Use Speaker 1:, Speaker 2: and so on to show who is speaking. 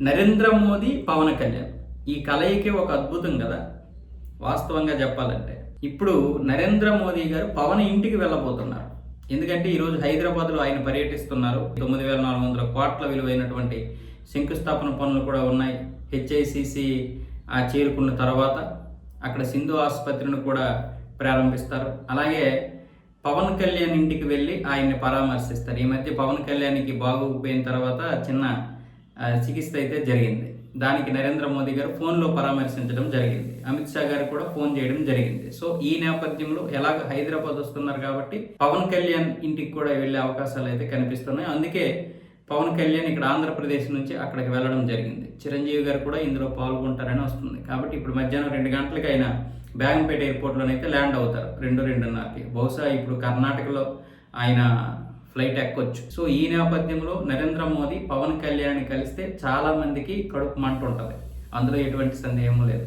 Speaker 1: నరేంద్ర మోదీ, పవన్ కళ్యాణ్ ఈ కలయికే ఒక అద్భుతం కదా వాస్తవంగా చెప్పాలంటే. ఇప్పుడు నరేంద్ర మోదీ గారు పవన్ ఇంటికి వెళ్ళబోతున్నారు. ఎందుకంటే ఈరోజు హైదరాబాద్లో ఆయన పర్యటిస్తున్నారు. 9,400 కోట్ల విలువైనటువంటి శంకుస్థాపన పనులు కూడా ఉన్నాయి. హెచ్ఐసిసి చేరుకున్న తర్వాత అక్కడ సింధు ఆసుపత్రిని కూడా ప్రారంభిస్తారు. అలాగే పవన్ కళ్యాణ్ ఇంటికి వెళ్ళి ఆయన్ని పరామర్శిస్తారు. ఈ మధ్య పవన్ కళ్యాణ్కి బాగోపోయిన తర్వాత చిన్న చికిత్స అయితే జరిగింది. దానికి నరేంద్ర మోదీ గారు ఫోన్లో పరామర్శించడం జరిగింది. అమిత్ షా గారు కూడా ఫోన్ చేయడం జరిగింది. సో ఈ నేపథ్యంలో ఎలాగ హైదరాబాద్ వస్తున్నారు కాబట్టి పవన్ కళ్యాణ్ ఇంటికి కూడా వెళ్ళే అవకాశాలు అయితే కనిపిస్తున్నాయి. అందుకే పవన్ కళ్యాణ్ ఇక్కడ ఆంధ్రప్రదేశ్ నుంచి అక్కడికి వెళ్ళడం జరిగింది. చిరంజీవి గారు కూడా ఇందులో పాల్గొంటారని వస్తుంది. కాబట్టి ఇప్పుడు మధ్యాహ్నం 2 గంటలకి ఆయన బేగంపేట ఎయిర్పోర్ట్లోనైతే ల్యాండ్ అవుతారు. 2-2:30కి. బహుశా ఇప్పుడు కర్ణాటకలో ఆయన ఫ్లైట్ ఎక్కొచ్చు. సో ఈ నేపథ్యంలో నరేంద్ర మోదీ పవన్ కళ్యాణ్ కలిస్తే చాలా మందికి కడుపు మంట ఉంటుంది. అందులో ఎటువంటి సందేహం లేదు.